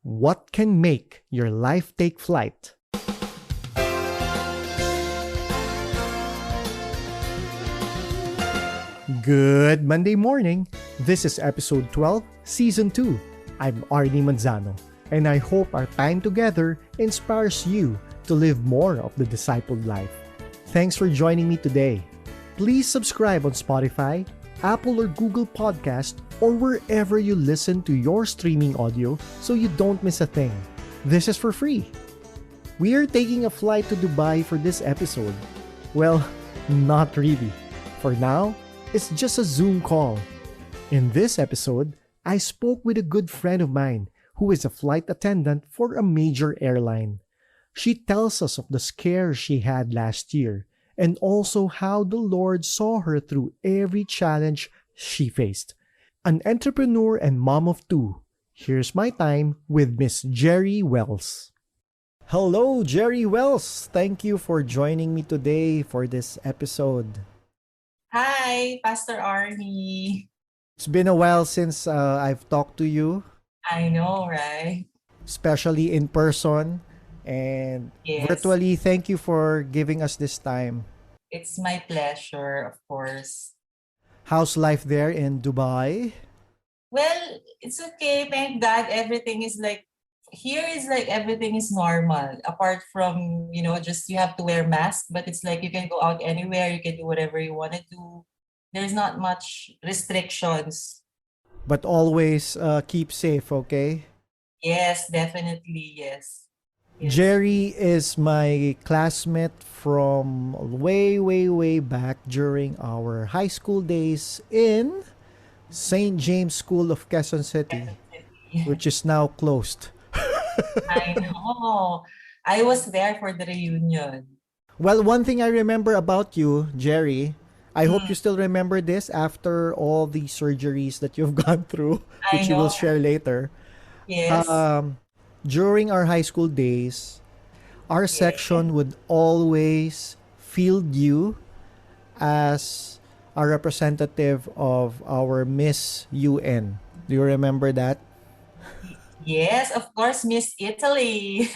What can make your life take flight? Good Monday morning. This is episode 12, season 2. I'm Arnie Manzano, and I hope our time together inspires you to live more of the discipled life. Thanks for joining me today. Please subscribe on Spotify, Apple or Google Podcast, or wherever you listen to your streaming audio so you don't miss a thing. This is for free. We are taking a flight to Dubai for this episode. Well, not really. For now, it's just a Zoom call. In this episode, I spoke with a good friend of mine who is a flight attendant for a major airline. She tells us of the scares she had last year and also how the Lord saw her through every challenge she faced. An entrepreneur and mom of two. Here's my time with Miss Jeri Wells. Hello, Jeri Wells. Thank you for joining me today for this episode. Hi, Pastor Arnie. It's been a while since I've talked to you, I know, right? especially in person and Yes, virtually. Thank you for giving us this time. it's my pleasure, of course. How's life there in Dubai? Well, it's okay. Thank God everything is like here is like everything is normal apart from, just you have to wear mask, but it's like you can go out anywhere, you can do whatever you want to do. There's not much restrictions. But always keep safe, okay? Yes, definitely, yes. Yes. Jerry is my classmate from way, way, way back during our high school days in St. James School of Quezon City, Definitely. which is now closed. I know. I was there for the reunion. Well, one thing I remember about you, Jerry, I hope you Mm, still remember this after all the surgeries that you've gone through, I which you will know. share later. Yes. Um, During our high school days, our Yeah. section would always field you as a representative of our Miss UN. Do you remember that? Yes, of course, Miss Italy.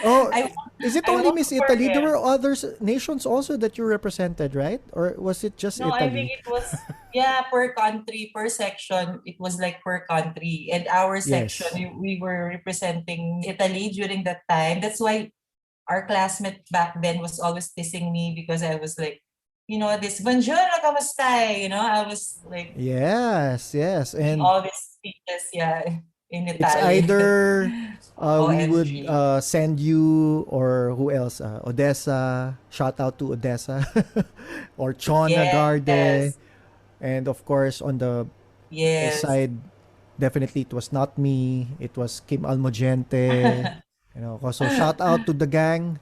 Oh, I is it I only won't Miss Italy? There forget. were other nations also that you represented, right? Or was it just No, I think Italy? it was, yeah, per country, per section, it was like per country. And our section, Yes. we were representing Italy during that time. That's why our classmate back then was always teasing me because I was like, this buongiorno, kamusta? I was like Yes, yes. doing And all these speeches, yeah, in it's Italian. either we would OMG. send you or who else? Odessa. Shout out to Odessa. Or Chona Garde. Yes, And of course, on the yes. side, definitely it was not me. It was Kim Almogente. So shout out to the gang.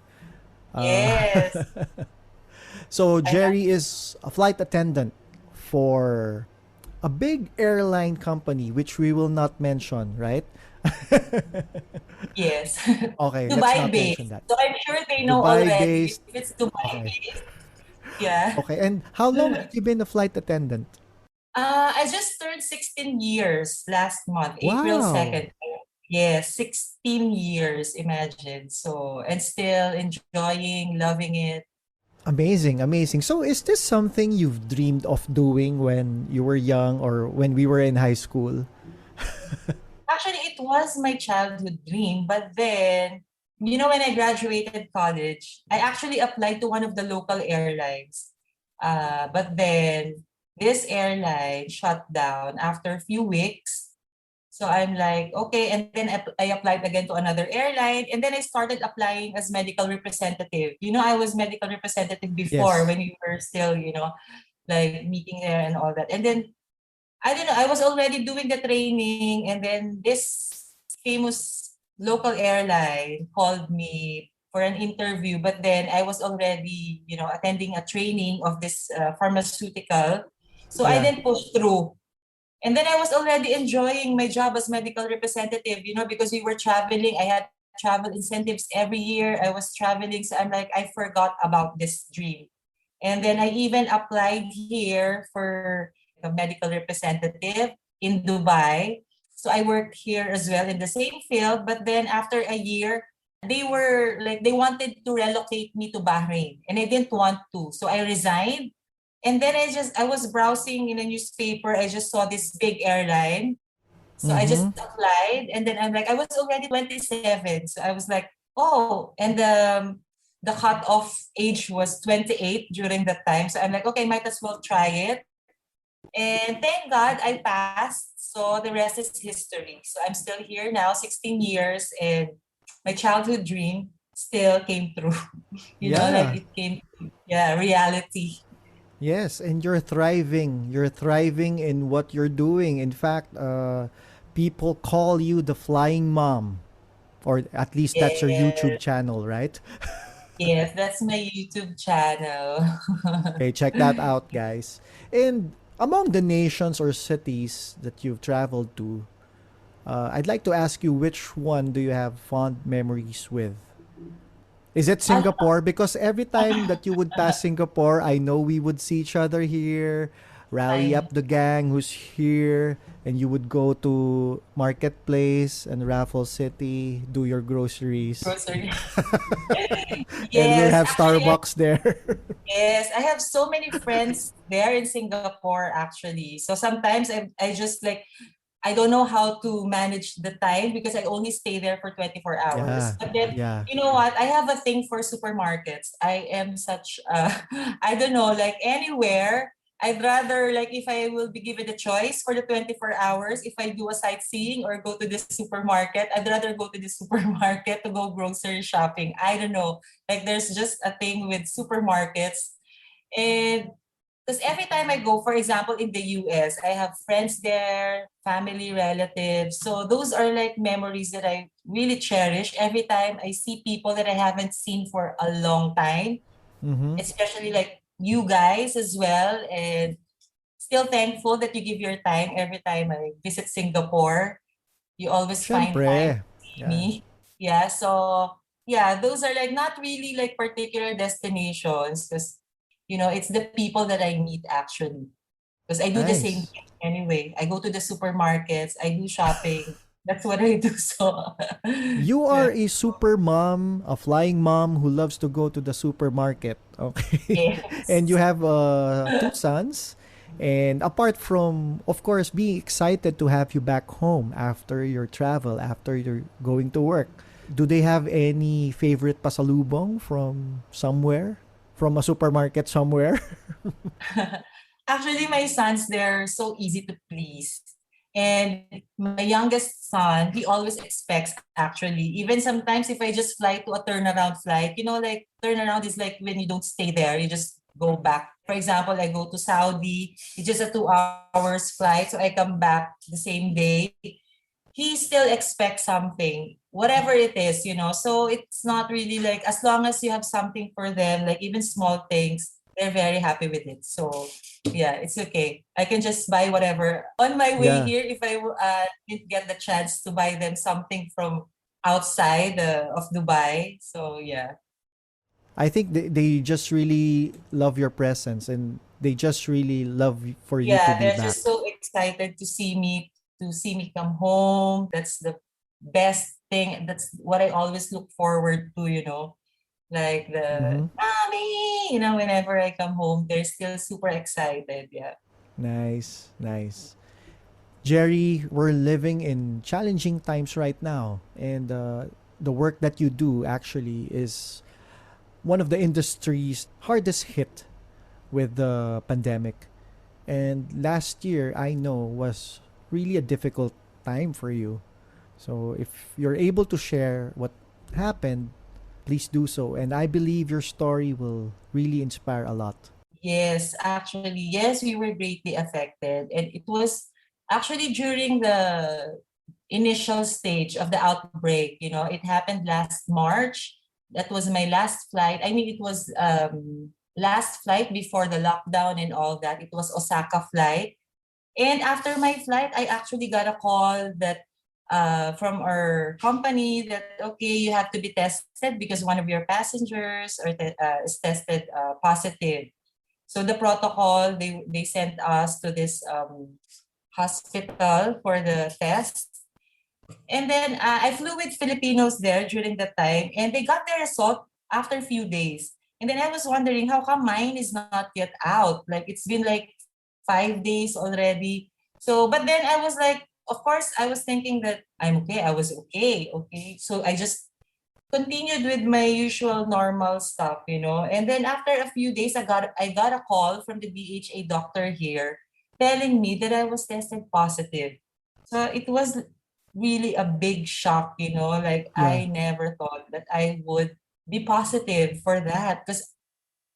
Uh, Yes. so I have, Jerry is a flight attendant for a big airline company, which we will not mention, right? yes. Okay, let's Dubai not mention based. that. So I'm sure they know Dubai already based. if it's Dubai Okay. based. Yeah. Okay. And how long have you been a flight attendant? I just turned 16 years last month, April Wow. 2nd. Yes, 16 years, imagine. So, and still enjoying, loving it. Amazing, amazing. So is this something you've dreamed of doing when you were young or when we were in high school? Actually, it was my childhood dream, but then, when I graduated college, I actually applied to one of the local airlines. But then this airline shut down after a few weeks. So I'm like, okay. And then I applied again to another airline. And then I started applying as medical representative. I was medical representative before Yes. when we were still, like meeting there and all that. And then I don't know, I was already doing the training, and then this famous local airline called me for an interview, but then I was already, attending a training of this pharmaceutical. So I Yeah. didn't push through. And then I was already enjoying my job as medical representative, because we were traveling. I had travel incentives every year. I was traveling. So I'm like, I forgot about this dream. And then I even applied here for a medical representative in Dubai. So I worked here as well in the same field. But then after a year, they wanted to relocate me to Bahrain and I didn't want to. So I resigned. And then I was browsing in a newspaper. I just saw this big airline. So I just Mm-hmm. applied and then I'm like, I was already 27. So I was like, oh, and the cutoff age was 28 during that time. So I'm like, okay, might as well try it. And thank God I passed. So the rest is history. So I'm still here now, 16 years, and my childhood dream still came through. Like Yeah. it came, yeah, reality. Yes, and you're thriving. You're thriving in what you're doing. In fact, people call you the flying mom, or at least that's your YouTube Yes, channel, right? yes, that's my YouTube channel. Okay, check that out, guys. And among the nations or cities that you've traveled to, I'd like to ask you, which one do you have fond memories with? Is it Singapore? Because every time that you would pass Singapore, I know we would see each other here, rally I up the gang who's here, and you would go to Marketplace and Raffles City, do your groceries, grocery. and we'll Yes, have actually, Starbucks there. yes, I have so many friends there in Singapore actually. So sometimes I just like I don't know how to manage the time because I only stay there for 24 hours. Yeah, But then yeah. you know what? I have a thing for supermarkets. I am such I don't know, like anywhere. I'd rather like if I will be given the choice for the 24 hours, if I do a sightseeing or go to the supermarket, I'd rather go to the supermarket to go grocery shopping. I don't know. Like there's just a thing with supermarkets. And because every time I go, for example, in the US, I have friends there, family, relatives. So those are like memories that I really cherish every time I see people that I haven't seen for a long time, Mm-hmm. especially like you guys as well. And still thankful that you give your time every time I visit Singapore. You always find time Siyempre. to see Yeah. me. Yeah, so yeah, those are like not really like particular destinations because it's the people that I meet actually. Because I do the same Nice. thing anyway. I go to the supermarkets, I do shopping. That's what I do. So You are yeah. a super mom, a flying mom who loves to go to the supermarket. Okay. And you Yes. have two sons. And apart from, of course, being excited to have you back home after your travel, after you're going to work, do they have any favorite pasalubong from somewhere? From a supermarket somewhere? Actually, my sons, they're so easy to please. And my youngest son, he always expects actually. Even sometimes if I just fly to a turnaround flight, like turnaround is like when you don't stay there, you just go back. For example, I go to Saudi, it's just a 2 hours flight, so I come back the same day. He still expects something, whatever it is. So it's not really like as long as you have something for them, like even small things, they're very happy with it. So yeah, it's okay. I can just buy whatever on my way Yeah. here if I didn't get the chance to buy them something from outside of Dubai. So yeah. I think they just really love your presence and they just really love for you to Yeah, be they're just back. so excited to see me come home. That's the best thing. That's what I always look forward to. Like the Mm-hmm. mommy, whenever I come home, they're still super excited. Yeah. Nice, nice. Jerry, we're living in challenging times right now, and the work that you do actually is one of the industries hardest hit with the pandemic. And last year, I know, was really a difficult time for you. So if you're able to share what happened, please do so. And I believe your story will really inspire a lot. Yes, actually, yes, we were greatly affected. And it was actually during the initial stage of the outbreak. It happened last March. That was my last flight. I mean, it was last flight before the lockdown and all that. It was Osaka flight. And after my flight, I actually got a call that from our company that, okay, you have to be tested because one of your passengers is tested positive. So the protocol, they sent us to this hospital for the test. And then I flew with Filipinos there during that time, and they got their result after a few days. And then I was wondering how come mine is not yet out? Like it's been like 5 days already. So, but then I was like, of course, I was thinking that I'm okay. I was okay, okay. So I just continued with my usual normal stuff, you know. And then after a few days, I got a call from the DHA doctor here telling me that I was tested positive. So it was really a big shock, you know. Like Yeah. I never thought that I would be positive for that because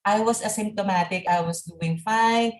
I was asymptomatic. I was doing fine.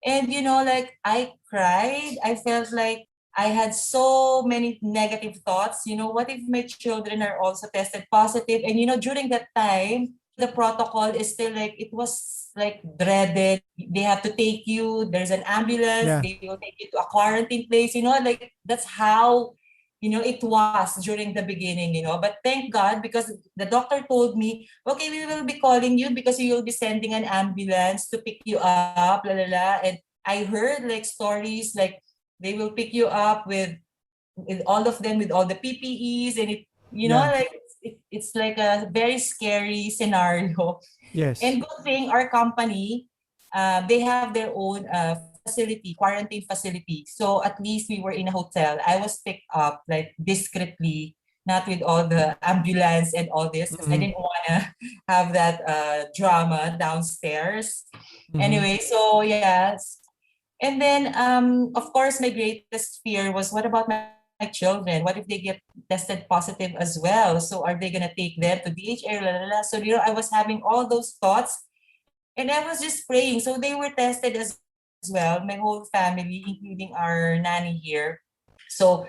And you know, like I cried. I felt like I had so many negative thoughts. You know, what if my children are also tested positive? And you know, during that time, the protocol is still like it was like dreaded. They have to take you, there's an ambulance, Yeah. they will take you to a quarantine place, you know, like that's how it was during the beginning, but thank God because the doctor told me, okay, we will be calling you because we will be sending an ambulance to pick you up, la la la. And I heard like stories like they will pick you up with all of them with all the PPEs and Yeah. like it's like a very scary scenario. Yes. And good thing our company, they have their own facility, quarantine facility. So at least we were in a hotel. I was picked up like discreetly, not with all the ambulance and all this, because I Mm-hmm. didn't want to have that drama downstairs. Mm-hmm. Anyway, so yes. And then, of course, my greatest fear was, what about my children? What if they get tested positive as well? So are they gonna take them to DHA? La, la, la. So I was having all those thoughts, and I was just praying. So they were tested as well, my whole family, including our nanny here. So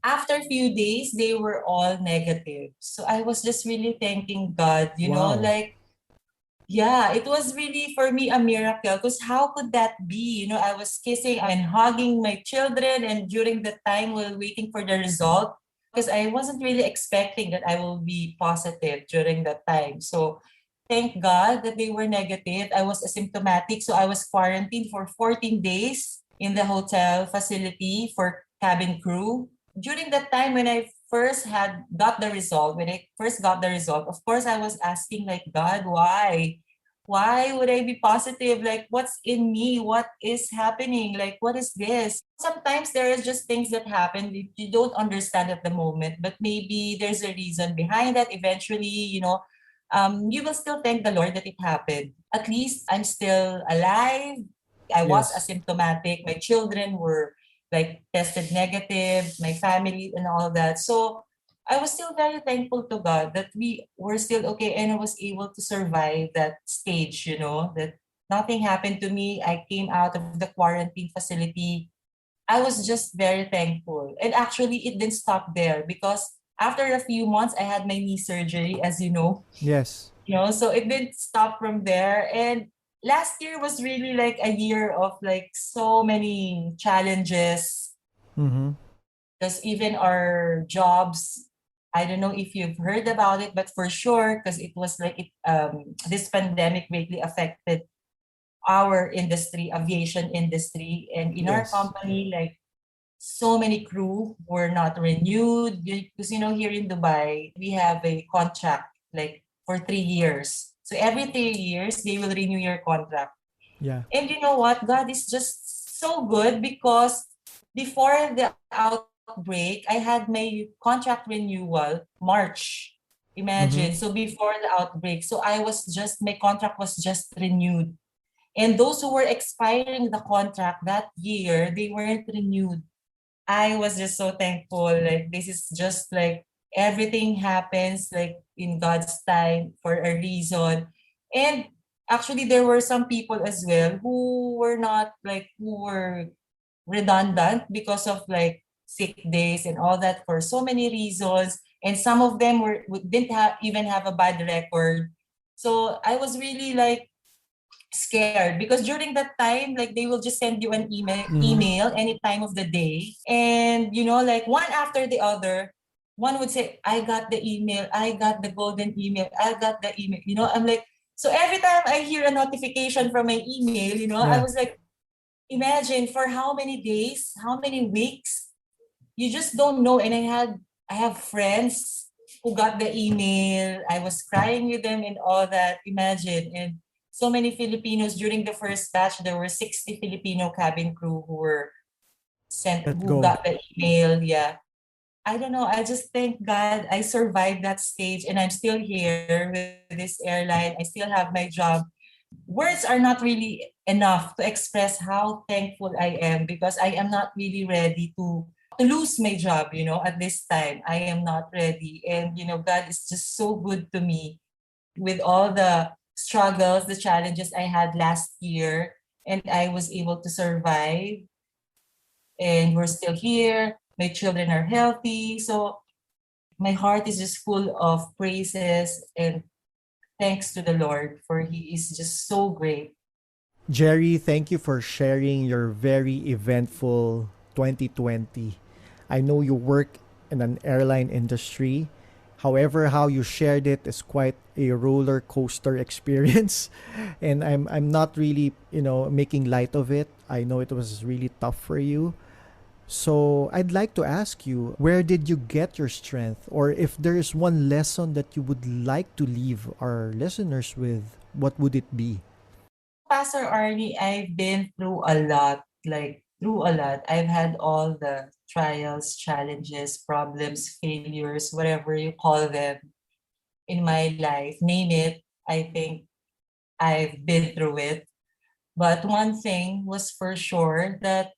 after a few days, they were all negative. So I was just really thanking God, Wow. like yeah, it was really for me a miracle because how could that be? I was kissing and hugging my children, and during the time while waiting for the result, because I wasn't really expecting that I will be positive during that time. So thank God that they were negative. I was asymptomatic, so I was quarantined for 14 days in the hotel facility for cabin crew. During that time when I first had got the result, when I first got the result, of course I was asking like, God, why? Why would I be positive? Like, what's in me? What is happening? Like, what is this? Sometimes there is just things that happen that you don't understand at the moment, but maybe there's a reason behind that. Eventually, you will still thank the Lord that it happened. At least I'm still alive. I was Yes. asymptomatic. My children were like tested negative, my family and all that. So I was still very thankful to God that we were still okay and I was able to survive that stage, that nothing happened to me. I came out of the quarantine facility. I was just very thankful. And actually, it didn't stop there because after a few months, I had my knee surgery, as you know. Yes. So it didn't stop from there. And last year was really like a year of like so many challenges Mm-hmm. because even our jobs, I don't know if you've heard about it, but for sure, because it was like this pandemic greatly affected our industry, aviation industry, and in our Yes. company, like so many crew were not renewed because here in Dubai we have a contract like for 3 years. So every 3 years they will renew your contract. Yeah. And you know what? God is just so good because before the outbreak, I had my contract renewal March. Imagine. Mm-hmm. So before the outbreak. So my contract was just renewed. And those who were expiring the contract that year, they weren't renewed. I was just so thankful. Like this is just like everything happens like in God's time for a reason. And actually there were some people as well who were redundant because of like sick days and all that for so many reasons. And some of them didn't even have a bad record. So I was really like scared because during that time like they will just send you an Mm-hmm. email any time of the day, and like one after the other, one would say, I got the email, I got the golden email, I got the email. I'm like, so every time I hear a notification from my email, I Yeah. was like, imagine for how many days, how many weeks, you just don't know. And I have friends who got the email. I was crying with them and all that. Imagine. And so many Filipinos during the first batch, there were 60 Filipino cabin crew Let who go. got the email. Yeah. I don't know. I just thank God I survived that stage and I'm still here with this airline. I still have my job. Words are not really enough to express how thankful I am because I am not really ready to lose my job, at this time. I am not ready. And God is just so good to me with all the struggles, the challenges I had last year, and I was able to survive, and we're still here. My children are healthy. So my heart is just full of praises and thanks to the Lord, for He is just so great. Jerry, thank you for sharing your very eventful 2020. I know you work in an airline industry. However, how you shared it is quite a roller coaster experience. And I'm not really, making light of it. I know it was really tough for you. So I'd like to ask you, where did you get your strength? Or if there is one lesson that you would like to leave our listeners with, what would it be? Pastor Arnie, I've been through a lot, like through a lot. I've had all the trials, challenges, problems, failures, whatever you call them in my life. Name it, I think I've been through it. But one thing was for sure that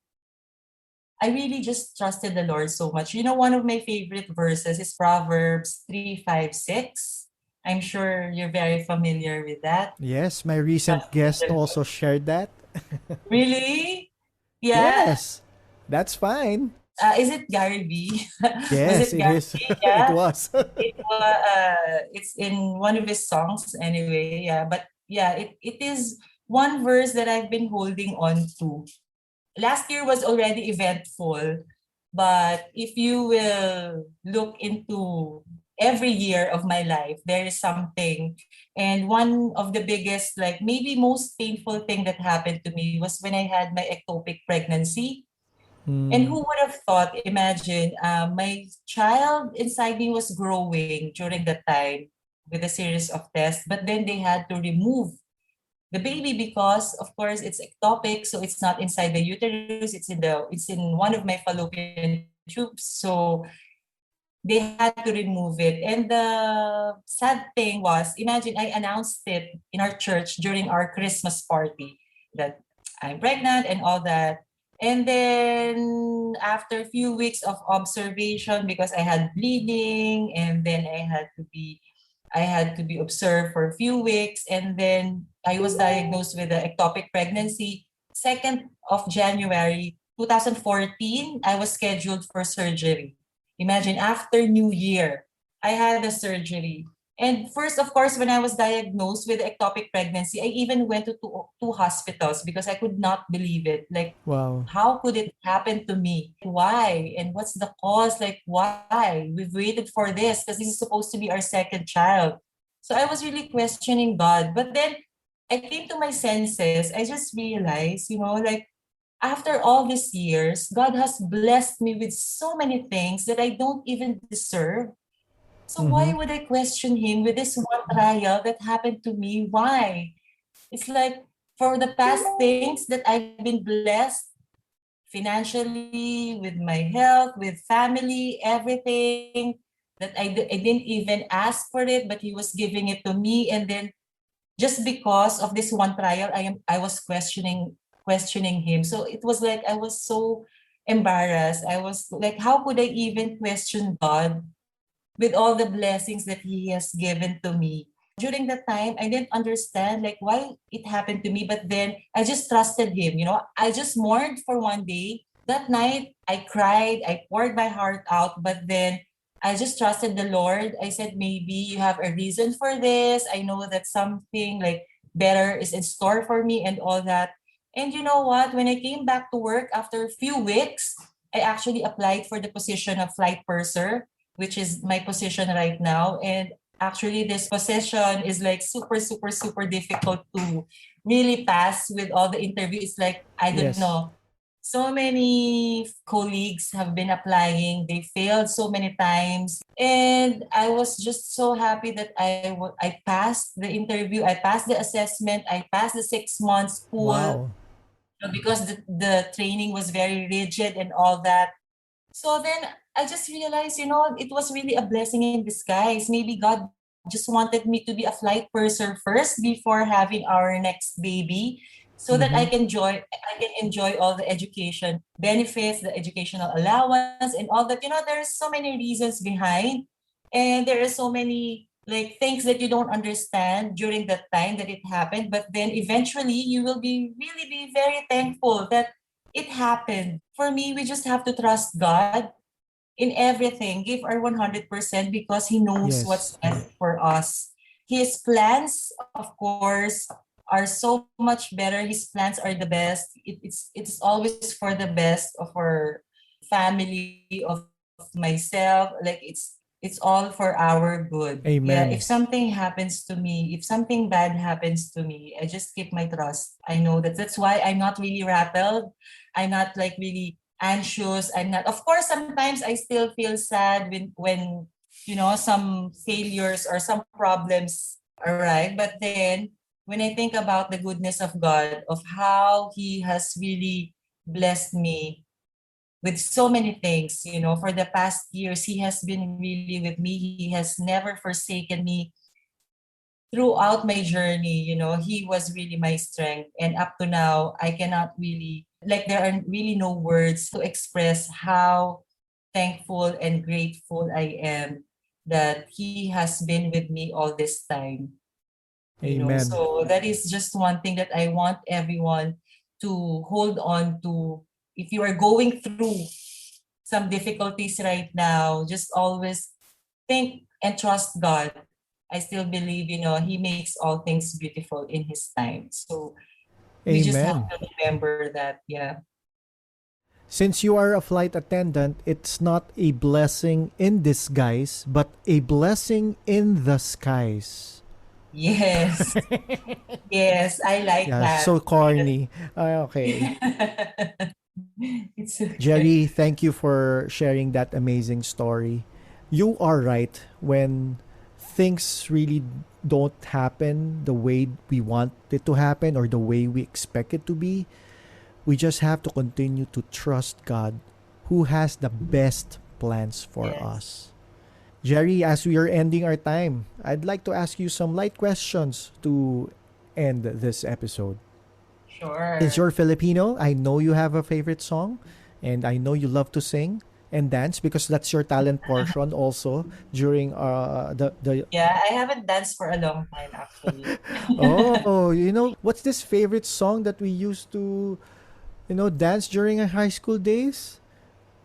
I really just trusted the Lord so much. One of my favorite verses is Proverbs 3:5, 6. I'm sure you're very familiar with that. Yes, my recent guest also shared that. Really? Yeah. Yes, that's fine. Is it Gary B? Was Yes, it it Gary is. B? It Yeah. was. It's in one of his songs anyway. Yeah. But yeah, it is one verse that I've been holding on to. Last year was already eventful, but if you will look into every year of my life, there is something. And one of the biggest, like maybe most painful thing that happened to me was when I had my ectopic pregnancy. And Hmm. who would have thought, imagine, my child inside me was growing during that time with a series of tests, but then they had to remove the baby because of course it's ectopic, so it's not inside the uterus, it's in one of my fallopian tubes. So they had to remove it. And the sad thing was, imagine I announced it in our church during our Christmas party that I'm pregnant and all that. And then after a few weeks of observation, because I had bleeding and then I had to be observed for a few weeks, and then I was diagnosed with an ectopic pregnancy. 2nd of January 2014, I was scheduled for surgery. Imagine after New Year, I had a surgery. And first, of course, when I was diagnosed with ectopic pregnancy, I even went to two hospitals because I could not believe it. Like, Wow. how could it happen to me? Why? And what's the cause? Like, why? We've waited for this because this is supposed to be our second child. So I was really questioning God. But then I came to my senses. I just realized, like, after all these years, God has blessed me with so many things that I don't even deserve. So Mm-hmm. why would I question Him with this one trial that happened to me? Why? It's like for the past things that I've been blessed financially, with my health, with family, everything that I didn't even ask for it, but He was giving it to me. And then just because of this one trial, I was questioning Him. So it was like I was so embarrassed. I was like, how could I even question God with all the blessings that He has given to me? During that time, I didn't understand like why it happened to me, but then I just trusted Him. I just mourned for one day. That night, I cried, I poured my heart out, but then I just trusted the Lord. I said, maybe you have a reason for this. I know that something like better is in store for me and all that. And you know what? When I came back to work after a few weeks, I actually applied for the position of flight purser, which is my position right now. And actually, this position is like super, super, super difficult to really pass with all the interviews. Like, I don't Yes. know. So many colleagues have been applying. They failed so many times. And I was just so happy that I passed the interview. I passed the assessment. I passed the 6 months school, Wow. because the training was very rigid and all that. So then I just realized, it was really a blessing in disguise. Maybe God just wanted me to be a flight purser first before having our next baby, so that Mm-hmm. I can enjoy all the education benefits, the educational allowance and all that. There's so many reasons behind, and there are so many like things that you don't understand during that time that it happened, but then eventually you will be very thankful that it happened. For me, we just have to trust God in everything, give our 100% because He knows what's Yes. best for us. His plans, of course, are so much better. His plans are the best. It's always for the best of our family, of myself. Like it's all for our good. Yeah, if Amen. something happens to me, if something bad happens to me, I just keep my trust. I know that's why I'm not really rattled. I'm not like really anxious. I'm not. Of course, sometimes I still feel sad when some failures or some problems arrive. But then when I think about the goodness of God, of how He has really blessed me with so many things, for the past years, He has been really with me. He has never forsaken me throughout my journey. He was really my strength. And up to now, I cannot really, like, there are really no words to express how thankful and grateful I am that He has been with me all this time. Amen. So that is just one thing that I want everyone to hold on to. If you are going through some difficulties right now, just always think and trust God. I still believe, He makes all things beautiful in His time. So we just have Amen. to remember that. Yeah. Since you are a flight attendant, it's not a blessing in disguise, but a blessing in the skies. Yes. Yes. I like Yeah, that. so corny. Okay. It's okay. Jerry, thank you for sharing that amazing story. You are right. When things really don't happen the way we want it to happen or the way we expect it to be, we just have to continue to trust God who has the best plans for Yes. us. Jerry, as we are ending our time, I'd like to ask you some light questions to end this episode. Since Sure. you're Filipino, I know you have a favorite song and I know you love to sing and dance because that's your talent portion also during the Yeah, I haven't danced for a long time actually. oh, what's this favorite song that we used to, dance during our high school days?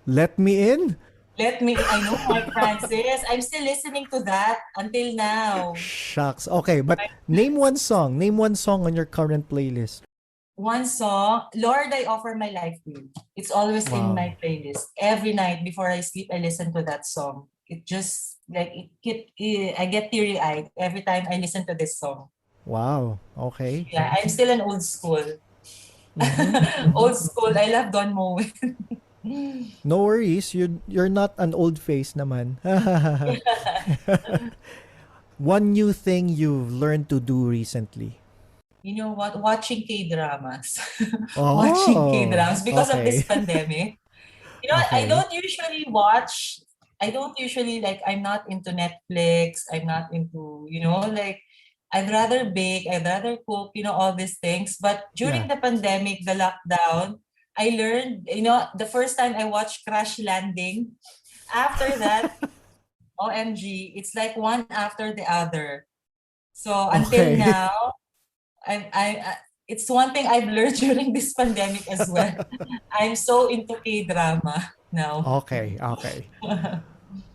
Let Me In? I know, Mike Francis. I'm still listening to that until now. Shucks. Okay, but name one song. Name one song on your current playlist. One song, Lord, I offer my life to you. It's always in Wow. my playlist. Every night before I sleep, I listen to that song. It just like I get teary eyed every time I listen to this song. Wow. Okay. Yeah, I'm still an old school. Mm-hmm. Old school. I love Don Moen. No worries. You're not an old face naman. One new thing you've learned to do recently. You know what? Watching K-dramas. Watching Oh, K-dramas because of this okay. pandemic. I Okay. don't usually watch. I don't usually like. I'm not into Netflix. I'm not into. Like. I'd rather bake. I'd rather cook. All these things. But Yeah. during the pandemic, the lockdown, I learned. The first time I watched Crash Landing. After that, OMG, it's like one after the other. So until Okay. now, it's one thing I've learned during this pandemic as well. I'm so into K-drama now. Okay. Okay.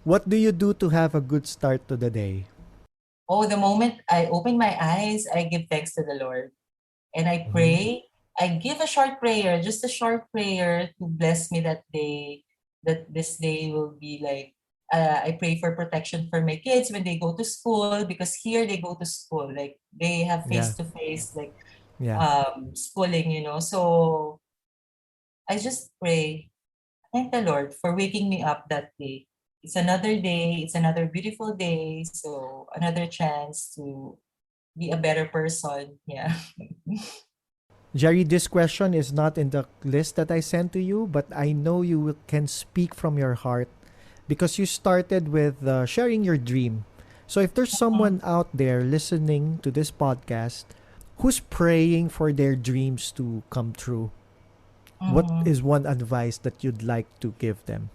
What do you do to have a good start to the day? Oh, the moment I open my eyes, I give thanks to the Lord and I Mhm. pray. I give a short prayer, just a short prayer to bless me that day, that this day will be like, I pray for protection for my kids when they go to school because here they go to school. Like they have face Yeah. to face, like Yeah. schooling, So I just pray, thank the Lord for waking me up that day. It's another day, it's another beautiful day, so another chance to be a better person. Yeah. Jerry, this question is not in the list that I sent to you, but I know can speak from your heart because you started with sharing your dream. So if there's someone out there listening to this podcast who's praying for their dreams to come true, what Mhm. is one advice that you'd like to give them?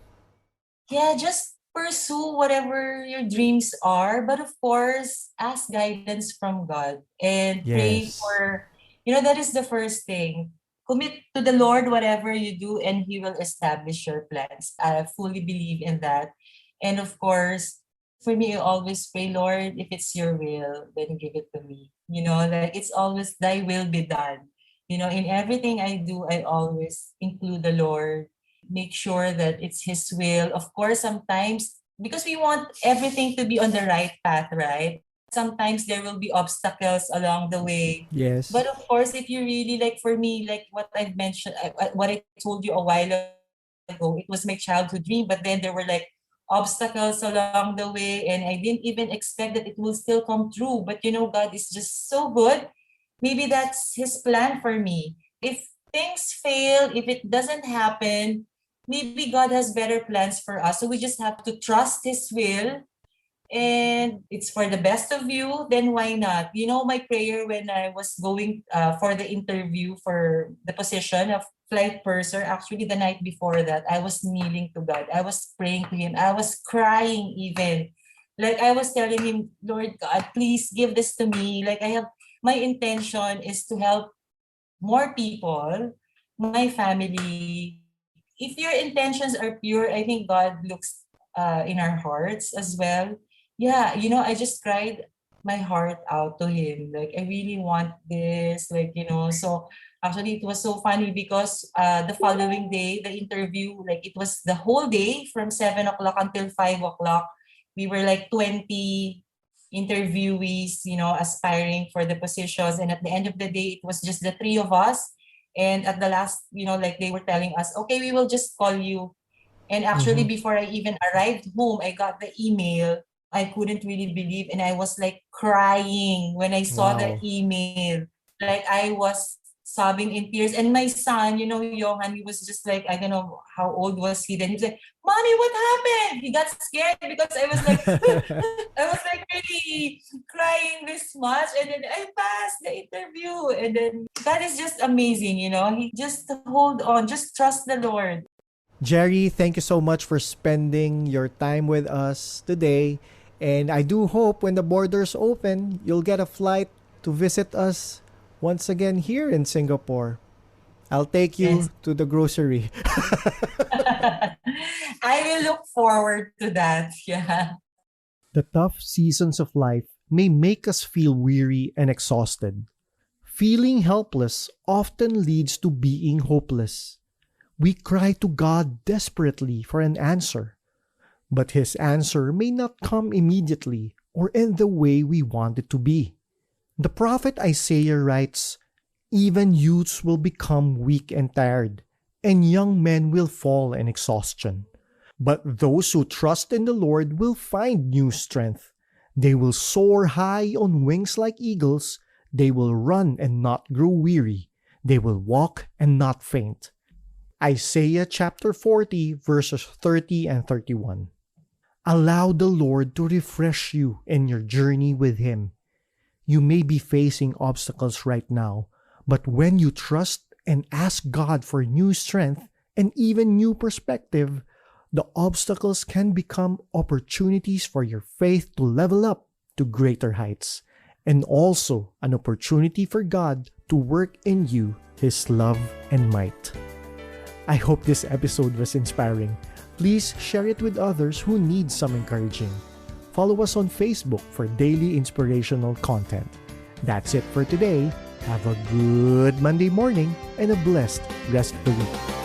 Yeah, just pursue whatever your dreams are, but of course, ask guidance from God and pray Yes. for, that is the first thing. Commit to the Lord whatever you do, and He will establish your plans. I fully believe in that. And of course, for me, I always pray, Lord, if it's your will, then give it to me. Like it's always thy will be done. In everything I do, I always include the Lord, make sure that it's His will. Of course, sometimes, because we want everything to be on the right path, right? Sometimes there will be obstacles along the way. Yes. But of course, if you really, like for me, like what I've mentioned, what I told you a while ago, it was my childhood dream, but then there were like obstacles along the way, and I didn't even expect that it will still come true. But God is just so good. Maybe that's His plan for me. If things fail, if it doesn't happen, maybe God has better plans for us. So we just have to trust His will, and it's for the best of you, then why not? My prayer when I was going for the interview for the position of flight purser, actually the night before that, I was kneeling to God. I was praying to Him. I was crying even. Like I was telling Him, Lord God, please give this to me. Like my intention is to help more people, my family. If your intentions are pure, I think God looks in our hearts as well. Yeah, I just cried my heart out to Him. Like, I really want this. Like, so actually it was so funny because the following day, the interview, like it was the whole day from 7 o'clock until 5 o'clock. We were like 20 interviewees, aspiring for the positions. And at the end of the day, it was just the three of us. And at the last, like they were telling us, okay, we will just call you. And actually, Mm-hmm. before I even arrived home, I got the email. I couldn't really believe, and I was like crying when I saw the Wow. email. Like I was sobbing in tears. And my son, Johan, he was just like, I don't know how old was he then. He was like, Mommy, what happened? He got scared because I was like, I was like really crying this much. And then I passed the interview. And then God is just amazing, He just hold on, just trust the Lord. Jerry, thank you so much for spending your time with us today. And I do hope when the borders open, you'll get a flight to visit us once again here in Singapore. I'll take you Yes. to the grocery. I will look forward to that. Yeah. The tough seasons of life may make us feel weary and exhausted. Feeling helpless often leads to being hopeless. We cry to God desperately for an answer, but His answer may not come immediately or in the way we want it to be. The prophet Isaiah writes, "Even youths will become weak and tired, and young men will fall in exhaustion. But those who trust in the Lord will find new strength. They will soar high on wings like eagles. They will run and not grow weary. They will walk and not faint." Isaiah chapter 40, verses 30 and 31. Allow the Lord to refresh you in your journey with Him. You may be facing obstacles right now, but when you trust and ask God for new strength and even new perspective, the obstacles can become opportunities for your faith to level up to greater heights, and also an opportunity for God to work in you His love and might. I hope this episode was inspiring. Please share it with others who need some encouraging. Follow us on Facebook for daily inspirational content. That's it for today. Have a good Monday morning and a blessed rest of the week.